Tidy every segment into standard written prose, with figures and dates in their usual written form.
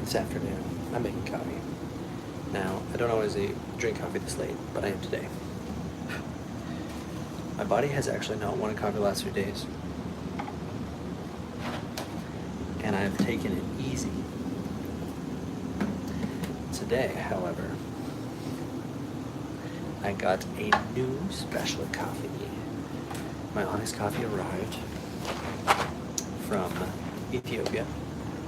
this afternoon, I'm making coffee. Now, I don't always drink coffee this late, but I am today. My body has actually not wanted coffee the last few days. And I've taken it easy. Today, however, I got a new special coffee. My Honest coffee arrived from Ethiopia,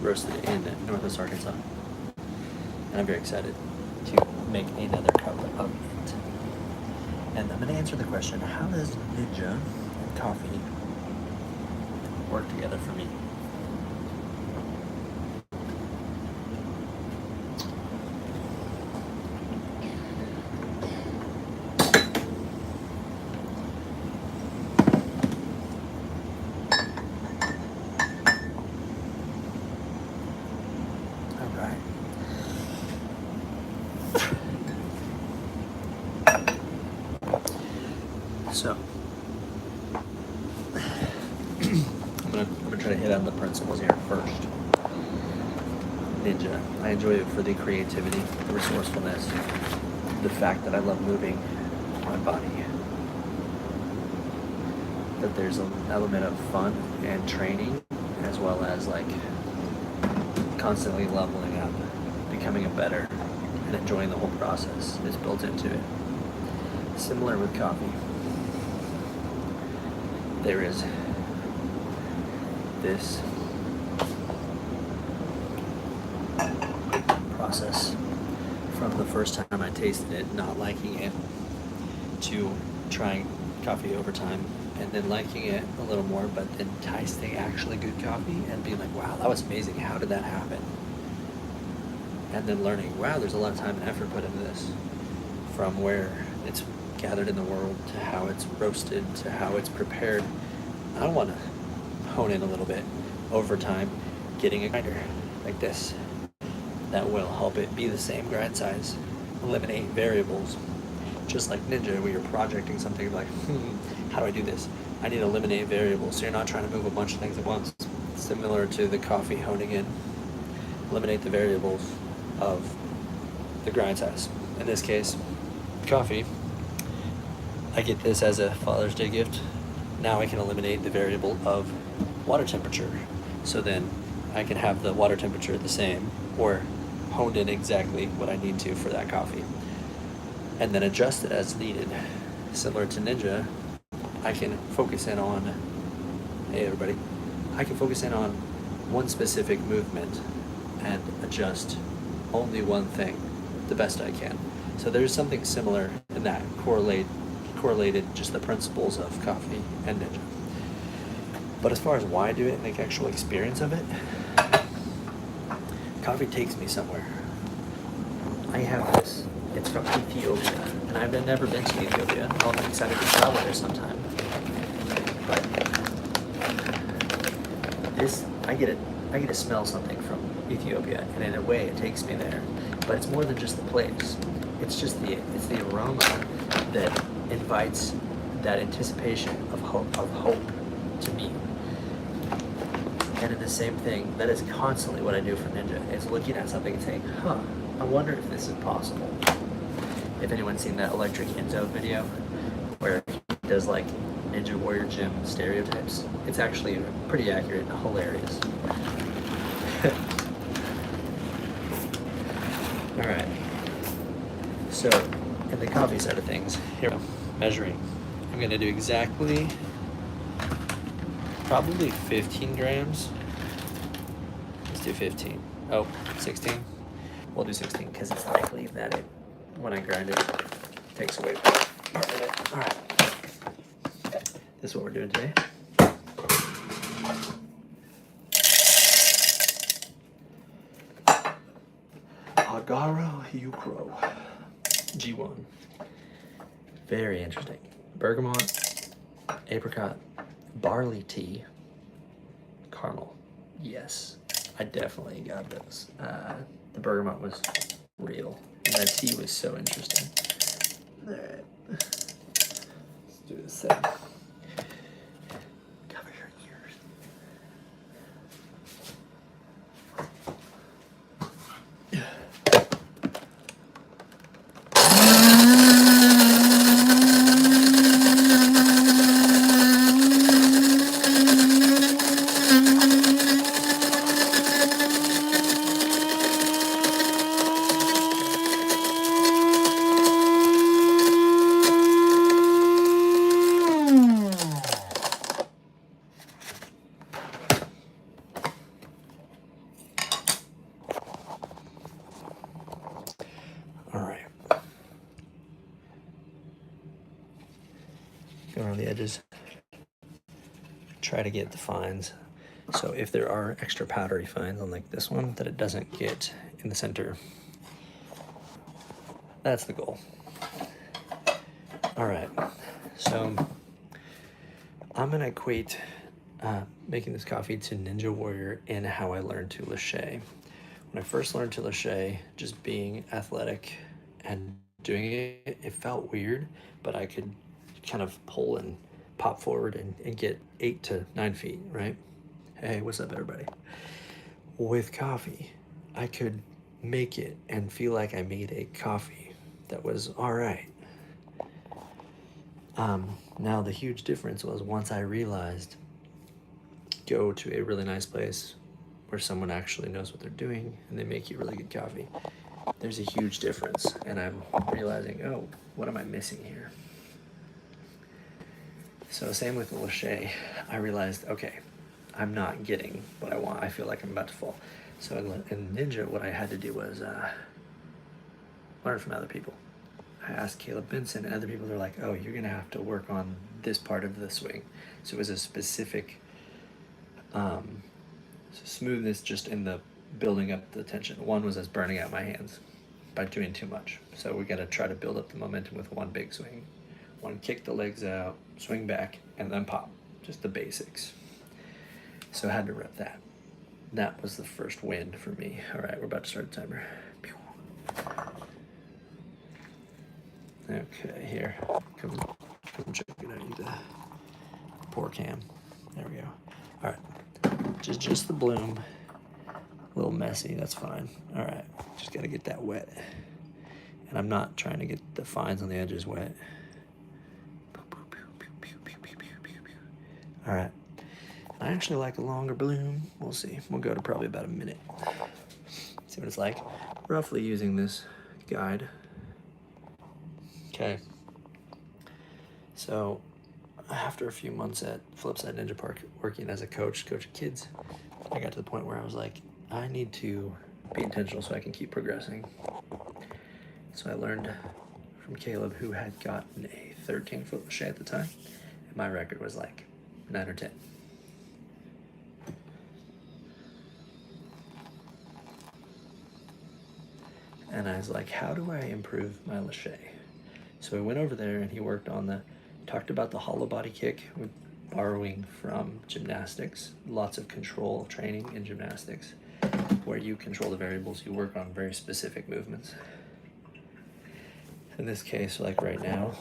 roasted in Northwest Arkansas. And I'm very excited to make another cup of it. And I'm going to answer the question, how does Ninja and coffee work together for me? So, I'm gonna try to hit on the principles here first. Ninja, I enjoy it for the creativity, the resourcefulness, the fact that I love moving my body. That there's an element of fun and training, as well as like constantly leveling up, becoming a better, and enjoying the whole process is built into it. Similar with coffee. There is this process from the first time I tasted it, not liking it, to trying coffee over time, and then liking it a little more, but then tasting actually good coffee and being like, wow, that was amazing, how did that happen? And then learning, wow, there's a lot of time and effort put into this, from where it's gathered in the world to how it's roasted to how it's prepared. I want to hone in a little bit over time, getting a grinder like this that will help it be the same grind size, eliminate variables, just like Ninja where you're projecting something like, how do I do this? I need to eliminate variables, so you're not trying to move a bunch of things at once. Similar to the coffee honing in, eliminate the variables of the grind size. In this case, coffee. I get this as a Father's Day gift. Now I can eliminate the variable of water temperature. So then I can have the water temperature the same or honed in exactly what I need to for that coffee. And then adjust it as needed. Similar to Ninja, I can focus in on, hey everybody, I can focus in on one specific movement and adjust only one thing the best I can. So there's something similar in that correlated just the principles of coffee and Ninja. But as far as why I do it and the actual experience of it, coffee takes me somewhere. I have this, it's from Ethiopia, and I've never been to Ethiopia. I'm excited to travel there sometime. But this, I get to smell something from Ethiopia, and in a way it takes me there. But it's more than just the place. It's the aroma that invites that anticipation of hope to me. And in the same thing, that is constantly what I do for Ninja. It's looking at something and saying, I wonder if this is possible. If anyone's seen that Electric Enzo video, where he does like Ninja Warrior Gym stereotypes, it's actually pretty accurate and hilarious. Alright. So, in the coffee side of things, here I'm measuring. I'm going to do exactly, probably 15 grams. Let's do 15. Oh, 16. We'll do 16 because it's likely that when I grind it, takes away part of it. All right. This is what we're doing today. Agara Ukro G1. Very interesting. Bergamot, apricot, barley tea, caramel. Yes, I definitely got those. The bergamot was real, and that tea was so interesting. All right, let's do this thing. Cover your ears. around the edges. Try to get the fines. So if there are extra powdery fines on like this one, that it doesn't get in the center. That's the goal. All right, so I'm gonna equate making this coffee to Ninja Warrior in how I learned to lache. When I first learned to lache, just being athletic and doing it, it felt weird, but I could kind of pull and pop forward and get 8 to 9 feet, right? Hey, what's up, everybody? With coffee, I could make it and feel like I made a coffee that was all right. Now the huge difference was once I realized go to a really nice place where someone actually knows what they're doing and they make you really good coffee. There's a huge difference, and I'm realizing, oh, what am I missing here? So same with the lache, I realized, okay, I'm not getting what I want. I feel like I'm about to fall. So in Ninja, what I had to do was learn from other people. I asked Caleb Benson and other people, they're like, oh, you're gonna have to work on this part of the swing. So it was a specific smoothness just in the building up the tension. One was us burning out my hands by doing too much. So we gotta try to build up the momentum with one big swing. One, kick the legs out, swing back, and then pop. Just the basics. So I had to rep that. That was the first win for me. All right, we're about to start the timer. Okay, here, come check it out. The pour cam. There we go. All right, just the bloom. A little messy, that's fine. All right, just gotta get that wet. And I'm not trying to get the fines on the edges wet. All right, I actually like a longer bloom. We'll see. We'll go to probably about a minute. See what it's like. Roughly using this guide. Okay. So after a few months at Flipside Ninja Park working as a coach, coaching kids, I got to the point where I was like, I need to be intentional so I can keep progressing. So I learned from Caleb, who had gotten a 13-foot lache at the time, and my record was like 9 or 10. And I was like, how do I improve my lache? So I went over there and he worked on talked about the hollow body kick, borrowing from gymnastics, lots of control training in gymnastics, where you control the variables, you work on very specific movements. In this case, like right now,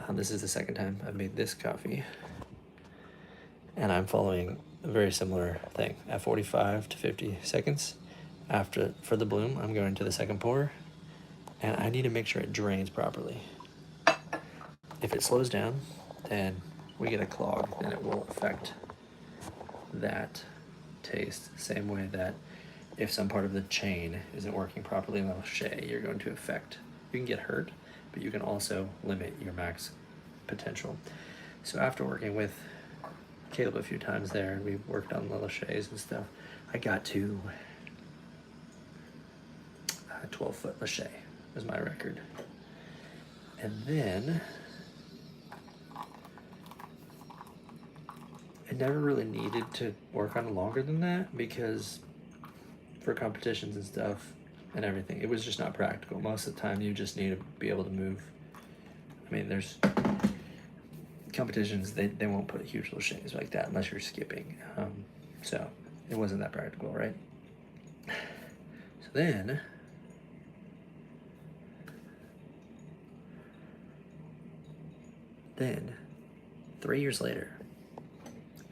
this is the second time I've made this coffee, and I'm following a very similar thing. At 45 to 50 seconds for the bloom, I'm going to the second pour, and I need to make sure it drains properly. If it slows down, then we get a clog, and it will affect that taste. Same way that if some part of the chain isn't working properly in the lache, you're going to affect, you can get hurt, but you can also limit your max potential. So after working with Caleb a few times there, and we worked on the laches and stuff, I got to 12-foot lache was my record. And then I never really needed to work on longer than that, because for competitions and stuff and everything, it was just not practical. Most of the time you just need to be able to move. I mean, there's competitions, they won't put huge laches like that unless you're skipping. So it wasn't that practical, right? So then Then, 3 years later,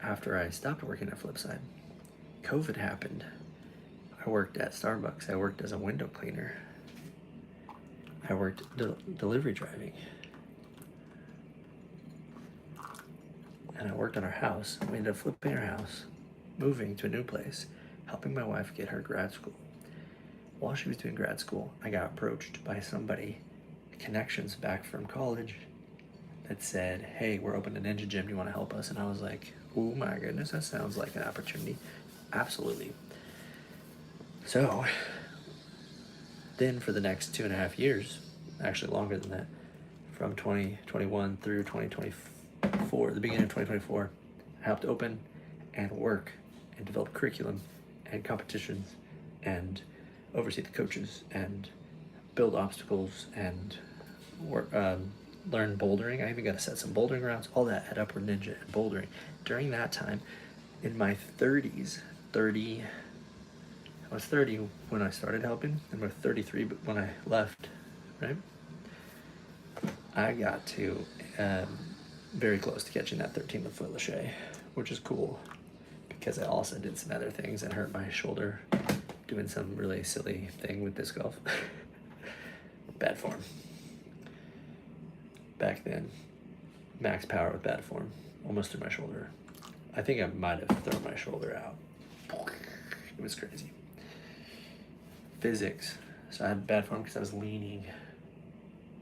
after I stopped working at Flipside, COVID happened. I worked at Starbucks. I worked as a window cleaner. I worked delivery driving. And I worked on our house. We ended up flipping our house, moving to a new place, helping my wife get her grad school. While she was doing grad school, I got approached by somebody, connections back from college, that said, hey, we're opening a ninja gym, do you want to help us? And I was like, oh my goodness, that sounds like an opportunity. Absolutely. So then for the next 2.5 years, actually longer than that, from 2021 through 2024, 2024, the beginning of 2024, I helped open and work and develop curriculum and competitions and oversee the coaches and build obstacles and work, learn bouldering. I even got to set some bouldering routes, all that at Upward Ninja and bouldering. During that time, in my 30s, I was 30 when I started helping, and we're 33 when I left, right? I got to very close to catching that 13-foot lâché, which is cool because I also did some other things and hurt my shoulder doing some really silly thing with disc golf. Bad form. Back then, max power with bad form, almost through my shoulder. I think I might have thrown my shoulder out. It was crazy. Physics. So I had bad form because I was leaning,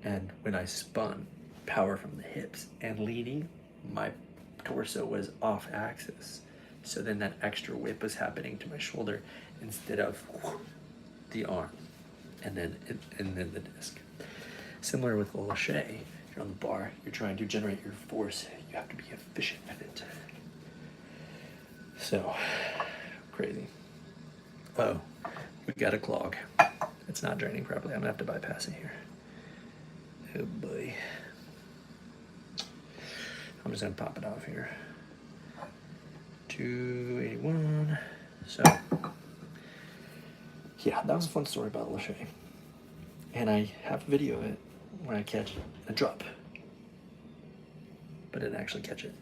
and when I spun, power from the hips and leaning, my torso was off axis. So then that extra whip was happening to my shoulder instead of the arm, and then the disc. Similar with the lâché, you're on the bar, you're trying to generate your force, you have to be efficient with it. So, crazy. Oh, we got a clog. It's not draining properly. I'm gonna have to bypass it here. Oh boy. I'm just gonna pop it off here. 281. So, yeah, that was a fun story about lâché. And I have a video of it when I catch a drop, but didn't actually catch it.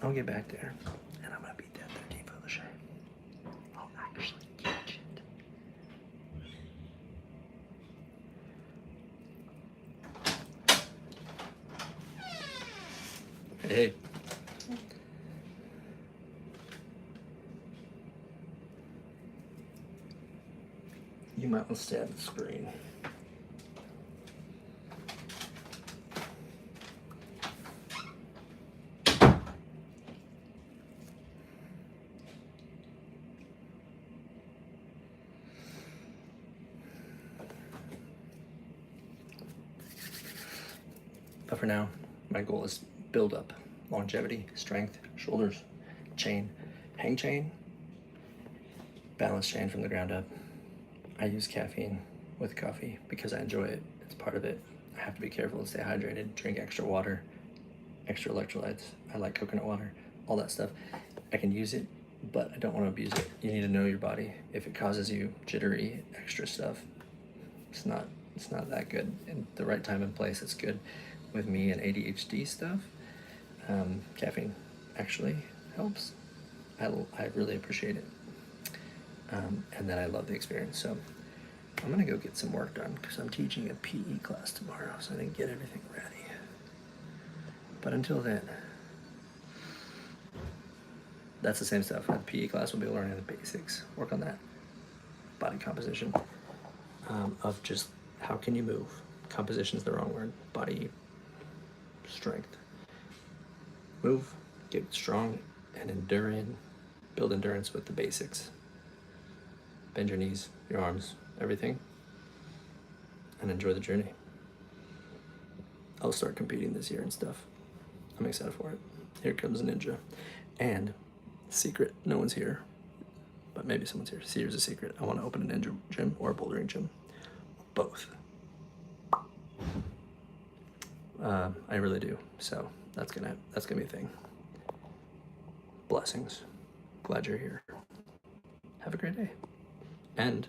I'll get back there, and I'm gonna beat that 13-foot lâché. I'll actually catch it. Hey. You might want to stay at the screen. But for now, my goal is build up longevity, strength, shoulders, chain, hang chain, balance chain from the ground up. I use caffeine with coffee because I enjoy it. It's part of it. I have to be careful and stay hydrated, drink extra water, extra electrolytes. I like coconut water, all that stuff. I can use it, but I don't want to abuse it. You need to know your body. If it causes you jittery, extra stuff, it's not that good. In the right time and place, it's good. With me and ADHD stuff, caffeine actually helps. I really appreciate it. And then I love the experience. So I'm gonna go get some work done because I'm teaching a PE class tomorrow, so I didn't get everything ready. But until then, that's the same stuff. At the PE class, we'll be learning the basics, work on that body composition of just how can you move. Composition is the wrong word. Body strength. Move, get strong, and build endurance with the basics. Bend your knees, your arms, everything, and enjoy the journey. I'll start competing this year and stuff. I'm excited for it. Here comes Ninja. And secret, no one's here, but maybe someone's here. See, here's a secret. I want to open a Ninja gym or a bouldering gym. Both. I really do. So that's gonna be a thing. Blessings. Glad you're here. Have a great day. And